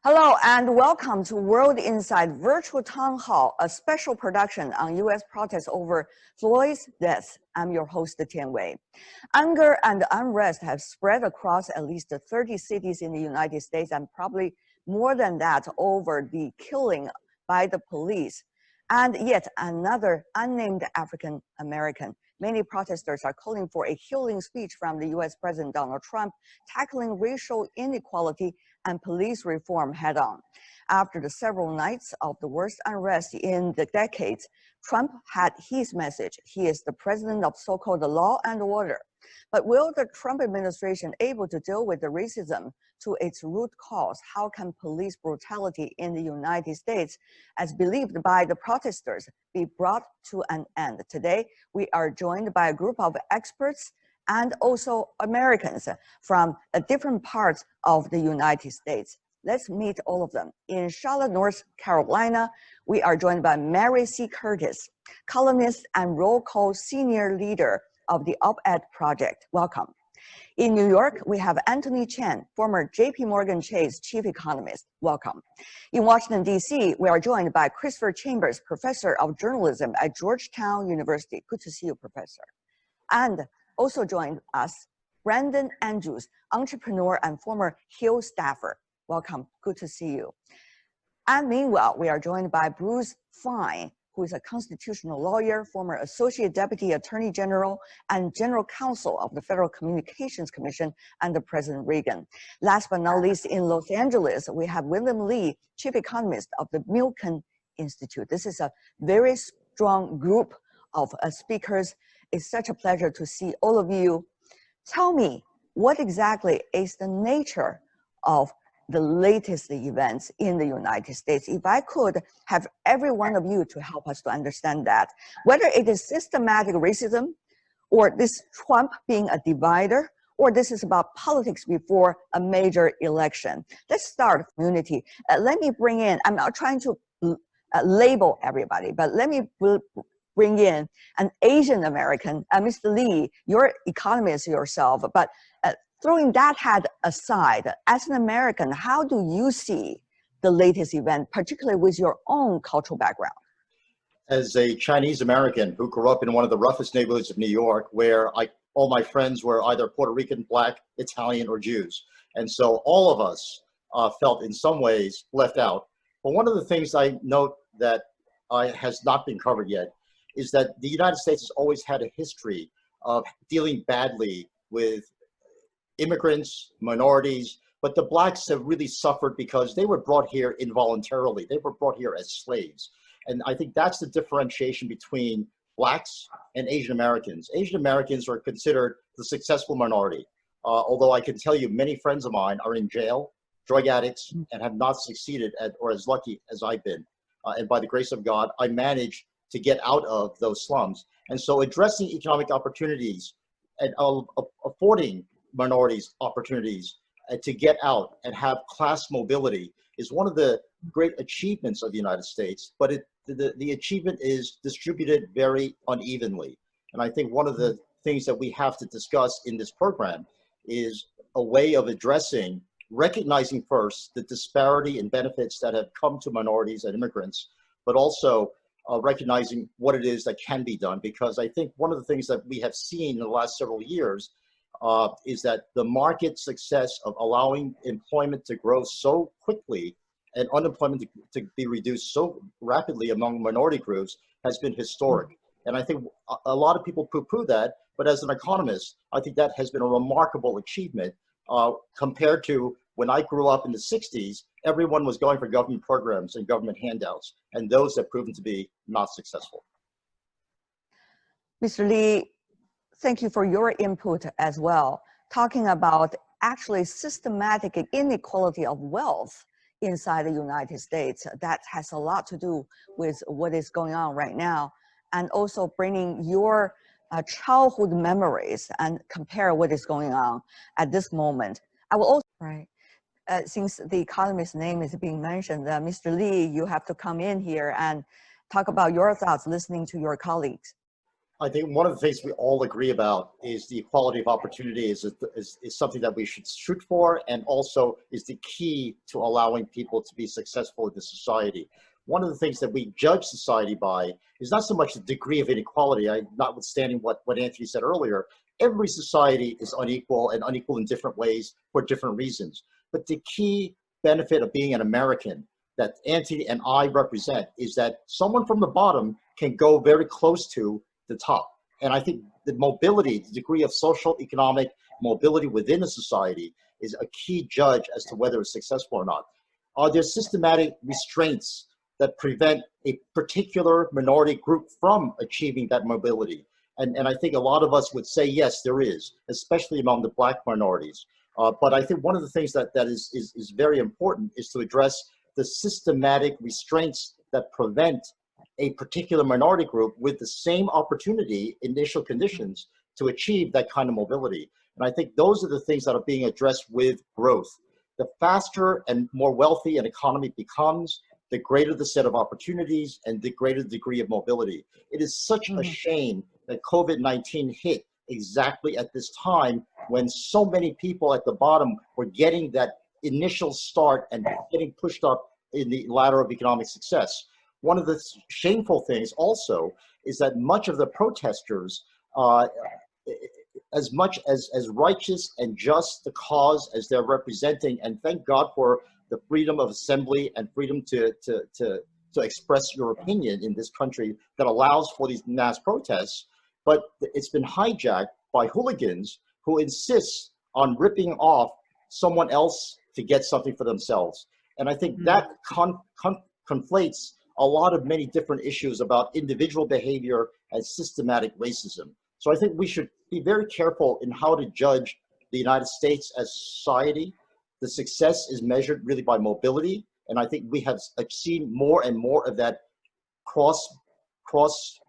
Hello and welcome to World Insight Virtual Town Hall, a special production on U.S. protests over Floyd's death. I'm your host, Tian Wei. Anger and unrest have spread across at least 30 cities in the United States and probably more than that over the killing by the police and yet another unnamed African American. Many protesters are calling for a healing speech from the U.S. President Donald Trump, tackling racial inequality and police reform head-on. After the several nights of the worst unrest in the decades, Trump had his message. He is the president of so-called law and order. But will the Trump administration able to deal with the racism to its root cause? How can police brutality in the United States, as believed by the protesters, be brought to an end? Today, we are joined by a group of experts and also Americans from different parts of the United States. Let's meet all of them. In Charlotte, North Carolina, we are joined by Mary C. Curtis, columnist and roll call senior leader of the Op-Ed Project. Welcome. In New York, we have Anthony Chen, former JP Morgan Chase chief economist. Welcome. In Washington, D.C., we are joined by Christopher Chambers, professor of journalism at Georgetown University. Good to see you, professor. And also joined us, Brandon Andrews, entrepreneur and former Hill staffer. Welcome, good to see you. And meanwhile, we are joined by Bruce Fein, who is a constitutional lawyer, former Associate Deputy Attorney General and General Counsel of the Federal Communications Commission under President Reagan. Last but not least, in Los Angeles, we have William Lee, Chief Economist of the Milken Institute. This is a very strong group of speakers. It's such a pleasure to see all of you. Tell me, what exactly is the nature of the latest events in the United States? If I could have every one of you to help us to understand that, whether it is systematic racism, or this Trump being a divider, or this is about politics before a major election. Let's start community. Let me bring in, I'm not trying to label everybody, but let me bring in an Asian American, Mr. Lee, you're economist yourself, but throwing that hat aside, as an American, how do you see the latest event, particularly with your own cultural background? As a Chinese American who grew up in one of the roughest neighborhoods of New York, where all my friends were either Puerto Rican, Black, Italian, or Jews. And so all of us felt in some ways left out. But one of the things I note that has not been covered yet is that the United States has always had a history of dealing badly with immigrants, minorities, but the blacks have really suffered because they were brought here involuntarily. They were brought here as slaves. And I think that's the differentiation between blacks and Asian Americans. Asian Americans are considered the successful minority. Although I can tell you many friends of mine are in jail, drug addicts, and have not succeeded or as lucky as I've been. And by the grace of God, I managed to get out of those slums. And so addressing economic opportunities and affording minorities opportunities to get out and have class mobility is one of the great achievements of the United States, but the achievement is distributed very unevenly. And I think one of the things that we have to discuss in this program is a way of addressing, recognizing first the disparity in benefits that have come to minorities and immigrants, but also recognizing what it is that can be done. Because I think one of the things that we have seen in the last several years is that the market success of allowing employment to grow so quickly and unemployment to be reduced so rapidly among minority groups has been historic. And I think a lot of people poo-poo that, but as an economist, I think that has been a remarkable achievement compared to when I grew up in the 60s, everyone was going for government programs and government handouts, and those have proven to be not successful. Mr. Lee, thank you for your input as well, talking about actually systematic inequality of wealth inside the United States. That has a lot to do with what is going on right now, and also bringing your childhood memories and compare what is going on at this moment. I will also, right, since the economist's name is being mentioned, Mr. Lee, you have to come in here and talk about your thoughts listening to your colleagues. I think one of the things we all agree about is the equality of opportunity is something that we should shoot for, and also is the key to allowing people to be successful in the society. One of the things that we judge society by is not so much the degree of inequality, notwithstanding what Anthony said earlier. Every society is unequal, and unequal in different ways for different reasons. But the key benefit of being an American that Anthony and I represent is that someone from the bottom can go very close to the top. And I think the mobility, the degree of social economic mobility within a society is a key judge as to whether it's successful or not. Are there systematic restraints that prevent a particular minority group from achieving that mobility? And I think a lot of us would say, yes, there is, especially among the Black minorities. But I think one of the things that is very important is to address the systematic restraints that prevent a particular minority group with the same opportunity, initial conditions, to achieve that kind of mobility. And I think those are the things that are being addressed with growth. The faster and more wealthy an economy becomes, the greater the set of opportunities and the greater the degree of mobility. It is such a shame that COVID-19 hit exactly at this time when so many people at the bottom were getting that initial start and getting pushed up in the ladder of economic success. One of the shameful things also is that much of the protesters, as much as righteous and just the cause as they're representing, and thank God for the freedom of assembly and freedom to express your opinion in this country that allows for these mass protests, but it's been hijacked by hooligans who insist on ripping off someone else to get something for themselves. And I think that conflates a lot of many different issues about individual behavior and systematic racism. So I think we should be very careful in how to judge the United States as society. The success is measured really by mobility. And I think we have seen more and more of that cross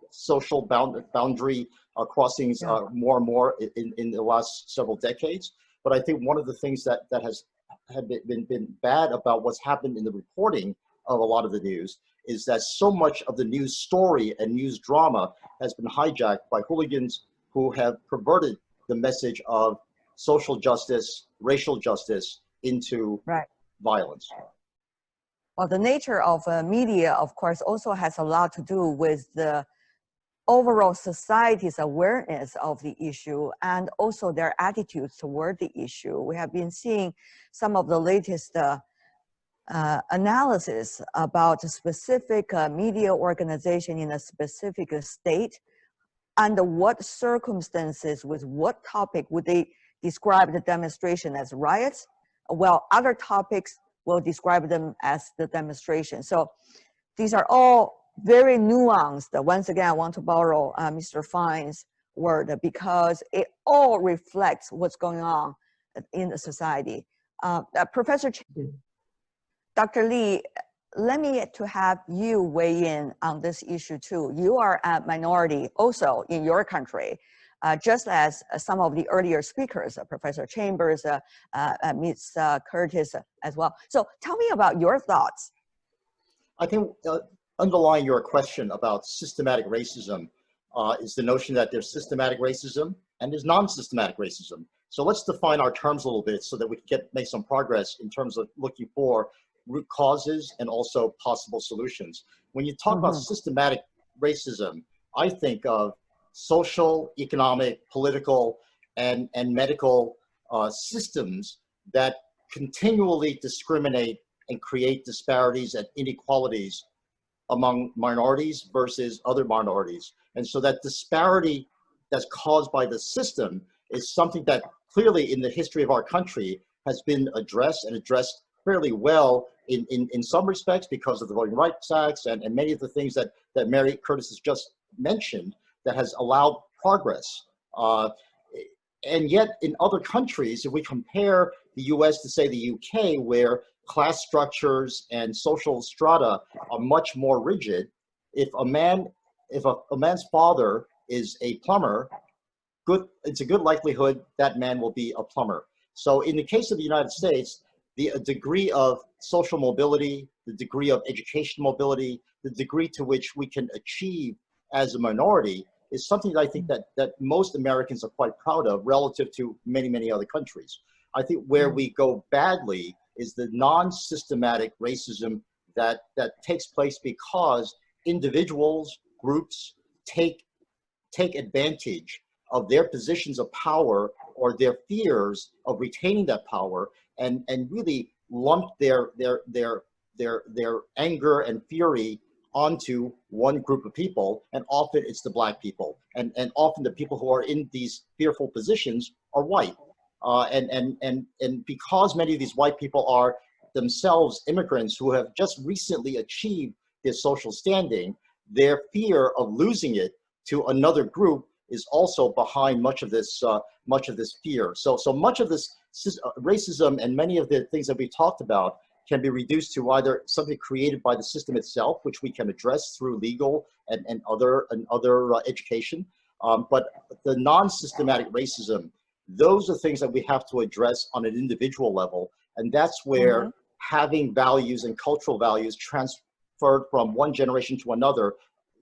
social boundary crossings more and more in the last several decades. But I think one of the things that has been bad about what's happened in the reporting of a lot of the news is that so much of the news story and news drama has been hijacked by hooligans who have perverted the message of social justice, racial justice into violence. Well, the nature of media, of course, also has a lot to do with the overall society's awareness of the issue and also their attitudes toward the issue. We have been seeing some of the latest analysis about a specific media organization in a specific state, under what circumstances, with what topic would they describe the demonstration as riots, while other topics will describe them as the demonstration. So these are all very nuanced. Once again, I want to borrow Mr. Fine's word because it all reflects what's going on in the society. Professor Dr. Lee, let me to have you weigh in on this issue too. You are a minority also in your country, just as some of the earlier speakers, Professor Chambers, Ms. Curtis as well. So tell me about your thoughts. I think underlying your question about systematic racism is the notion that there's systematic racism and there's non-systematic racism. So let's define our terms a little bit so that we can make some progress in terms of looking for root causes and also possible solutions. When you talk about systematic racism, I think of social, economic, political, and medical systems that continually discriminate and create disparities and inequalities among minorities versus other minorities. And so that disparity that's caused by the system is something that clearly in the history of our country has been addressed and addressed fairly well in some respects because of the Voting Rights Act and many of the things that Mary Curtis has just mentioned that has allowed progress. And yet in other countries, if we compare the US to say the UK, where class structures and social strata are much more rigid, if a man's father is a plumber, it's a good likelihood that man will be a plumber. So in the case of the United States, the degree of social mobility, the degree of education mobility, the degree to which we can achieve as a minority is something that I think that most Americans are quite proud of relative to many, many other countries. I think where we go badly is the non-systematic racism that takes place because individuals, groups take advantage of their positions of power or their fears of retaining that power, and really lump their anger and fury onto one group of people, and often it's the Black people, and often the people who are in these fearful positions are white, and because many of these white people are themselves immigrants who have just recently achieved their social standing, their fear of losing it to another group is also behind much of this fear. So much of this racism and many of the things that we talked about can be reduced to either something created by the system itself, which we can address through legal and other education. But the non-systematic racism, those are things that we have to address on an individual level. And that's where having values and cultural values transferred from one generation to another,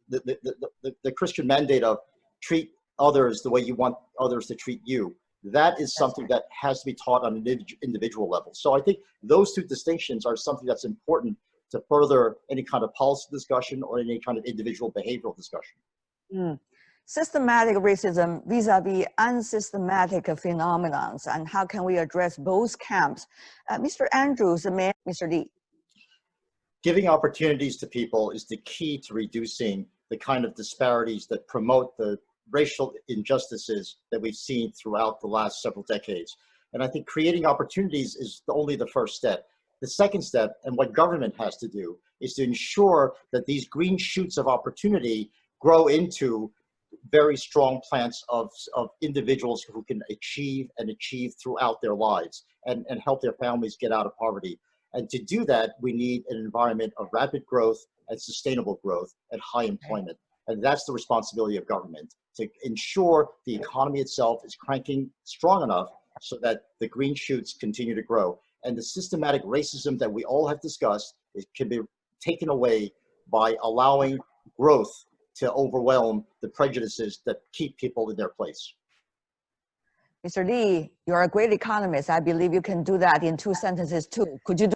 the Christian mandate of treat others the way you want others to treat you, that is something that has to be taught on an individual level. So I think those two distinctions are something that's important to further any kind of policy discussion or any kind of individual behavioral discussion. Systematic racism vis-a-vis unsystematic phenomena, and how can we address both camps? Mr. Andrews, Mr. Lee. Giving opportunities to people is the key to reducing the kind of disparities that promote the racial injustices that we've seen throughout the last several decades. And I think creating opportunities is only the first step. The second step, and what government has to do, is to ensure that these green shoots of opportunity grow into very strong plants of individuals who can achieve throughout their lives and help their families get out of poverty. And to do that, we need an environment of rapid growth and sustainable growth and high employment. And that's the responsibility of government, to ensure the economy itself is cranking strong enough so that the green shoots continue to grow. And the systematic racism that we all have discussed, it can be taken away by allowing growth to overwhelm the prejudices that keep people in their place. Mr. Lee, you're a great economist. I believe you can do that in 2 sentences too. Could you do